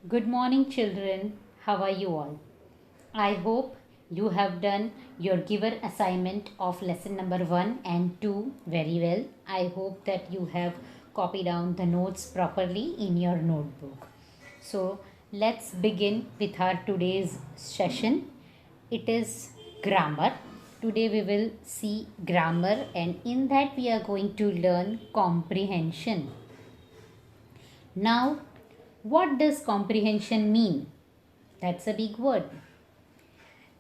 Good morning, children. How are you all? I hope you have done your given assignment of lesson number 1 and 2 very well. I hope that you have copied down the notes properly in your notebook. So, let's begin with our today's session. It is grammar. Today we will see grammar, and in that we are going to learn comprehension. Now, what does comprehension mean? That's a big word.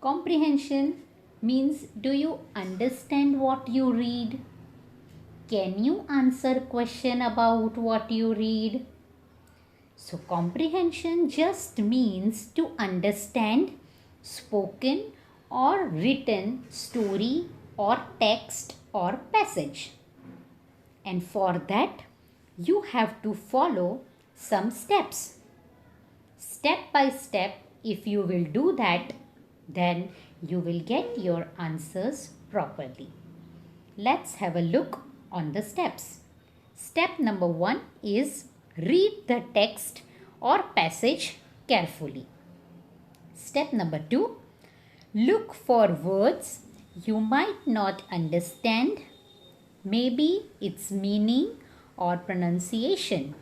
Comprehension means, do you understand what you read? Can you answer question about what you read? So comprehension just means to understand spoken or written story or text or passage. And for that you have to follow some steps. Step by step, if you will do that, then you will get your answers properly. Let's have a look on the steps. Step number 1 is read the text or passage carefully. Step number 2, look for words you might not understand, maybe its meaning or pronunciation.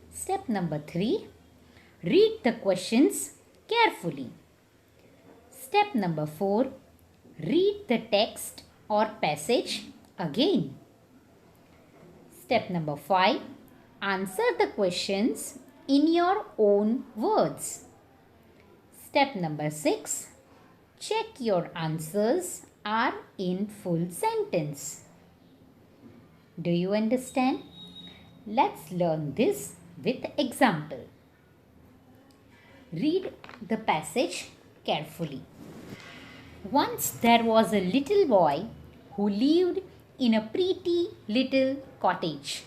Step number 3, read the questions carefully. Step number 4, read the text or passage again. Step number 5, answer the questions in your own words. Step number 6, check your answers are in full sentence. Do you understand? Let's learn this with example. Read the passage carefully. Once there was a little boy who lived in a pretty little cottage.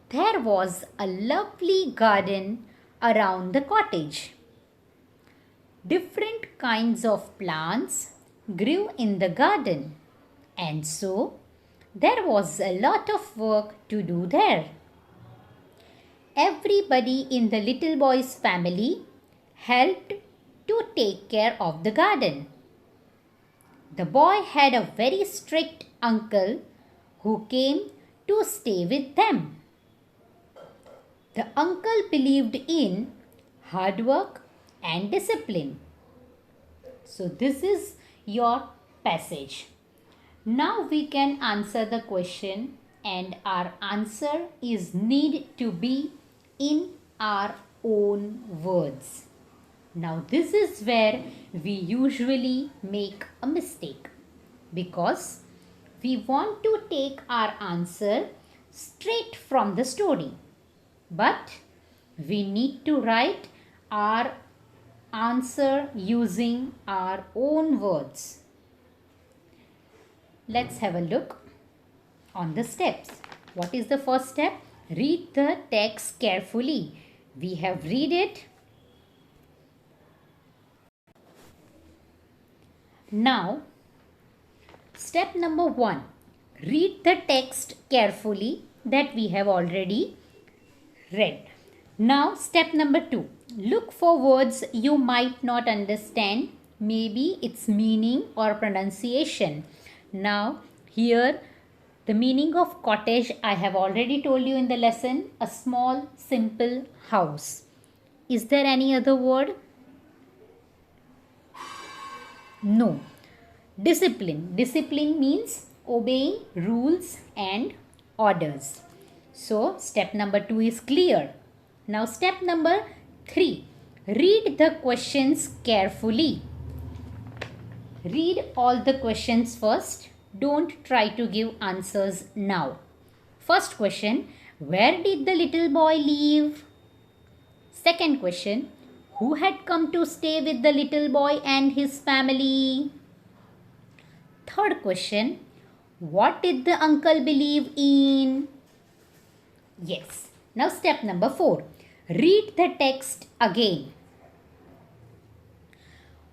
There was a lovely garden around the cottage. Different kinds of plants grew in the garden, and so there was a lot of work to do there. Everybody in the little boy's family helped to take care of the garden. The boy had a very strict uncle who came to stay with them. The uncle believed in hard work and discipline. So this is your passage. Now we can answer the question, and our answer is need to be in our own words. Now this is where we usually make a mistake, because we want to take our answer straight from the story, but we need to write our answer using our own words. Let's have a look on the steps. What is the first step? Read the text carefully. We have read it. Now, step number 1, read the text carefully that we have already read. Now, step number 2, look for words you might not understand, maybe its meaning or pronunciation. Now, here the meaning of cottage I have already told you in the lesson, a small simple house. Is there any other word? No. Discipline. Discipline means obeying rules and orders. So, step number 2 is clear. Now, step number 3. Read the questions carefully. Read all the questions first. Don't try to give answers now. First question, where did the little boy live? Second question, who had come to stay with the little boy and his family? Third question, what did the uncle believe in? Yes. Now step number 4. Read the text again.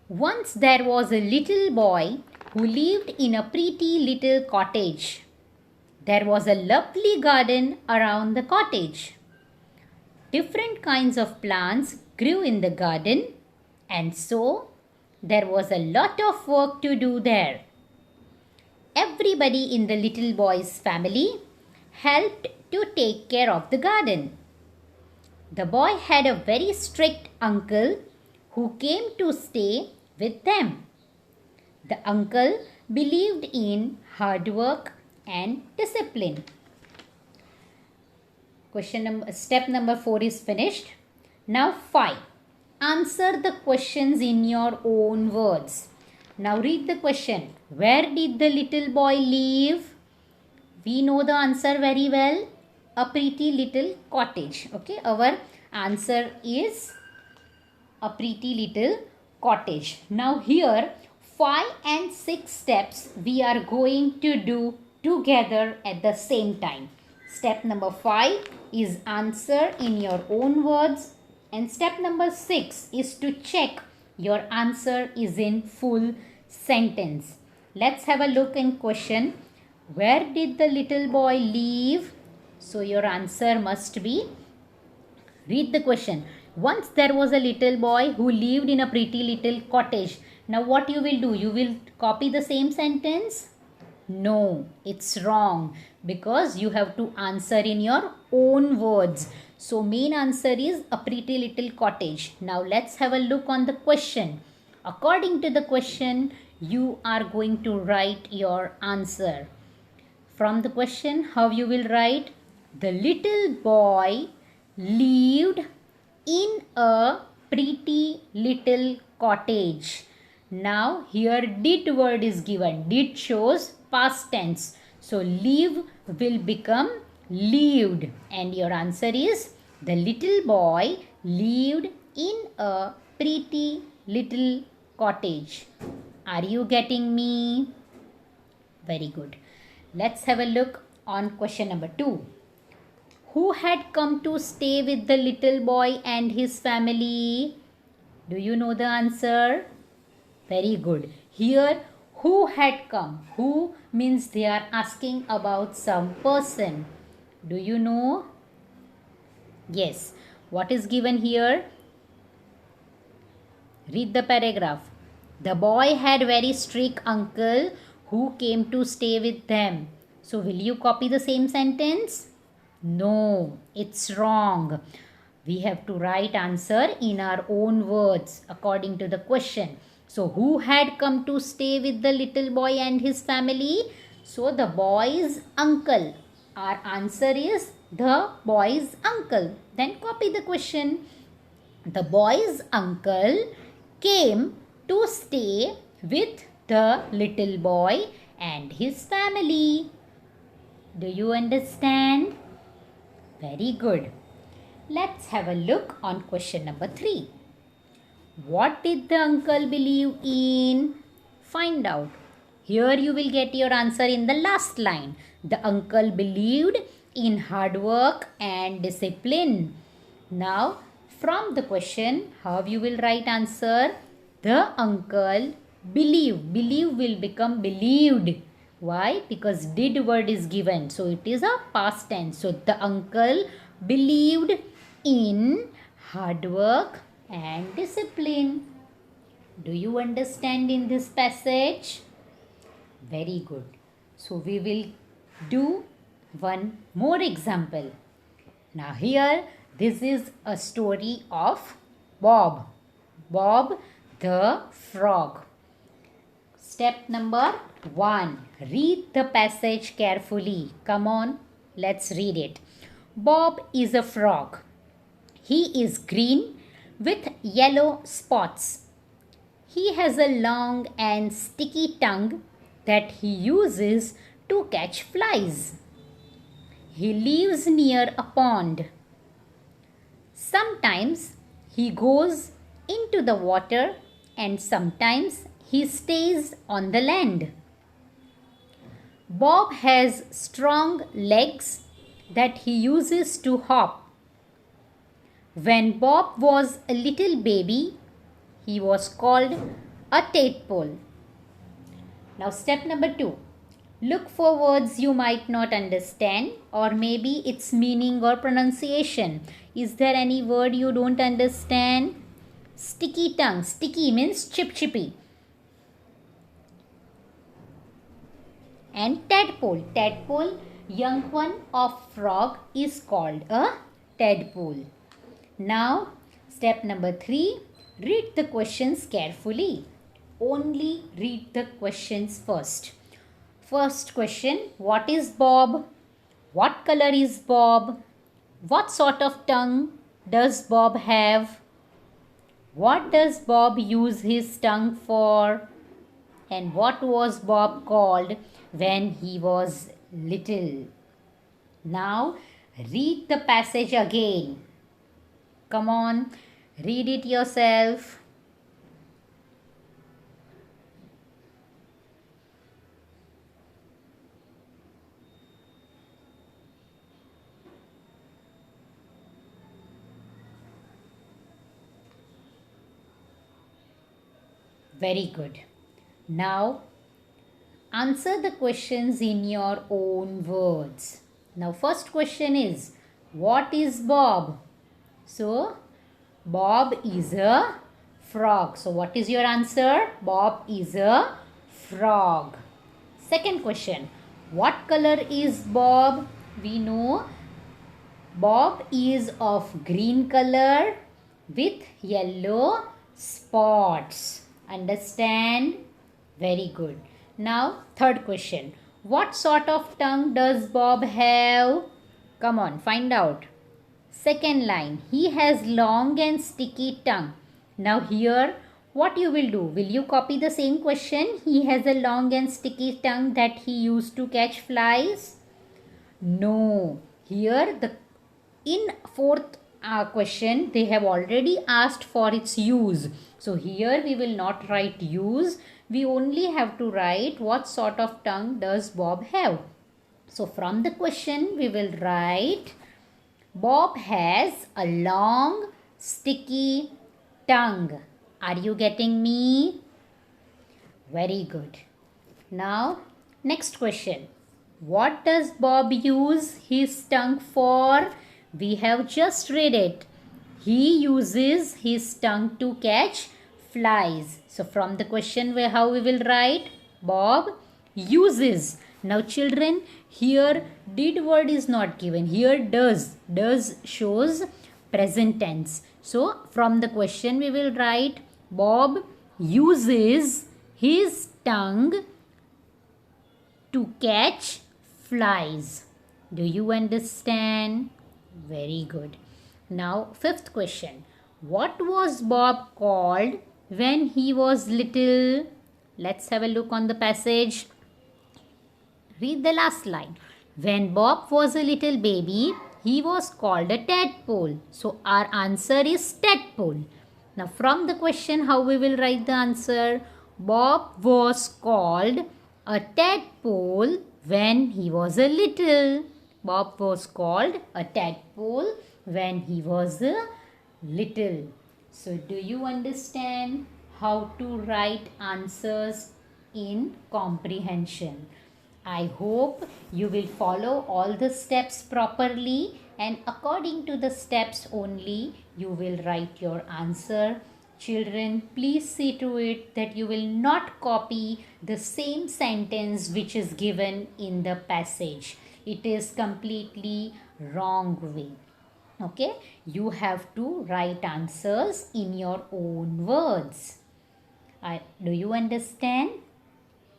Once there was a little boy who lived in a pretty little cottage. There was a lovely garden around the cottage. different kinds of plants grew in the garden, and so there was a lot of work to do there. Everybody in the little boy's family helped to take care of the garden. The boy had a very strict uncle who came to stay with them. The uncle believed in hard work and discipline. Step number 4 is finished. Now 5. Answer the questions in your own words. Now read the question. Where did the little boy live? We know the answer very well. A pretty little cottage. Okay, our answer is a pretty little cottage. Now here 5 and 6 steps we are going to do together at the same time. Step number 5 is answer in your own words, and step number 6 is to check your answer is in full sentence. Let's have a look in question. Where did the little boy live? So your answer must be, read the question. Once there was a little boy who lived in a pretty little cottage. Now what you will do? You will copy the same sentence? No, it's wrong, because you have to answer in your own words. So main answer is a pretty little cottage. Now let's have a look on the question. According to the question, you are going to write your answer. From the question, how you will write? The little boy lived in a pretty little cottage. Now here did word is given. Did shows past tense. So live will become lived, and your answer is the little boy lived in a pretty little cottage. Are you getting me? Very good. Let's have a look on question number 2. Who had come to stay with the little boy and his family? Do you know the answer? Very good. Here, who had come? Who means they are asking about some person. Do you know? Yes. What is given here? Read the paragraph. The boy had very strict uncle who came to stay with them. So, will you copy the same sentence? No, it's wrong. We have to write answer in our own words according to the question. So, who had come to stay with the little boy and his family? So, the boy's uncle. Our answer is the boy's uncle. Then copy the question. The boy's uncle came to stay with the little boy and his family. Do you understand? Very good. Let's have a look on question number 3. What did the uncle believe in? Find out. Here you will get your answer in the last line. The uncle believed in hard work and discipline. Now, from the question, how you will write answer? The uncle believed. Believe will become believed. Why? Because did word is given. So, it is a past tense. So, the uncle believed in hard work and discipline. Do you understand in this passage? Very good. So, we will do one more example. Now, here, this is a story of Bob. Bob the frog. Step number 1. Read the passage carefully. Come on, let's read it. Bob is a frog. He is green with yellow spots. He has a long and sticky tongue that he uses to catch flies. He lives near a pond. Sometimes he goes into the water and sometimes he stays on the land. Bob has strong legs that he uses to hop. When Bob was a little baby, he was called a tadpole. Now step number 2. Look for words you might not understand, or maybe its meaning or pronunciation. Is there any word you don't understand? Sticky tongue. Sticky means chip chippy. And tadpole. Tadpole, young one of frog, is called a tadpole. Now, step number 3. Read the questions carefully. Only read the questions first. First question, what is Bob? What color is Bob? What sort of tongue does Bob have? What does Bob use his tongue for? And what was Bob called when he was little? Now, read the passage again. Come on, read it yourself. Very good. Now, answer the questions in your own words. Now, first question is, what is Bob? So, Bob is a frog. So, what is your answer? Bob is a frog. Second question, what color is Bob? We know Bob is of green color with yellow spots. Understand? Very good. Now, third question. What sort of tongue does Bob have? Come on, find out. Second line. He has long and sticky tongue. Now here, what you will do? Will you copy the same question? He has a long and sticky tongue that he used to catch flies? No. Here, in fourth question, they have already asked for its use. So here we will not write use. We only have to write what sort of tongue does Bob have. So from the question we will write Bob has a long sticky tongue. Are you getting me? Very good. Now next question. What does Bob use his tongue for? We have just read it. He uses his tongue to catch flies. So from the question how we will write? Bob uses. Now children, here did word is not given. Here does. Does shows present tense. So from the question we will write Bob uses his tongue to catch flies. Do you understand? Very good. Now fifth question. What was Bob called when he was little? Let's have a look on the passage. Read the last line. When Bob was a little baby, he was called a tadpole. So our answer is tadpole. Now from the question how we will write the answer? Bob was called a tadpole when he was a little. Bob was called a tadpole when he was a little. So do you understand how to write answers in comprehension? I hope you will follow all the steps properly, and according to the steps only you will write your answer. Children, please see to it that you will not copy the same sentence which is given in the passage. It is completely wrong way. Okay, you have to write answers in your own words. Do you understand?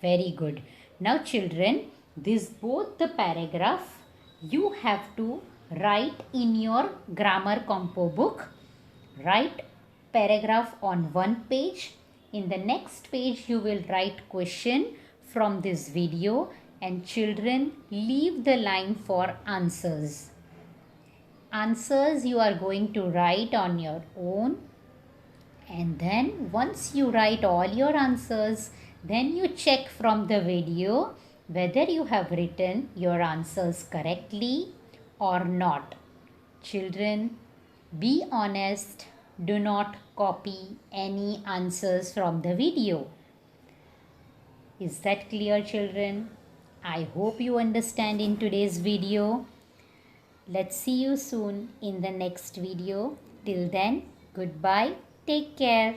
Very good. Now children, this both the paragraph you have to write in your grammar compo book. Write paragraph on one page. In the next page you will write question from this video, and children leave the line for answers. Answers you are going to write on your own, and then once you write all your answers, then you check from the video whether you have written your answers correctly or not. Children, be honest. Do not copy any answers from the video. Is that clear, children? I hope you understand in today's video. Let's see you soon in the next video. Till then, goodbye. Take care.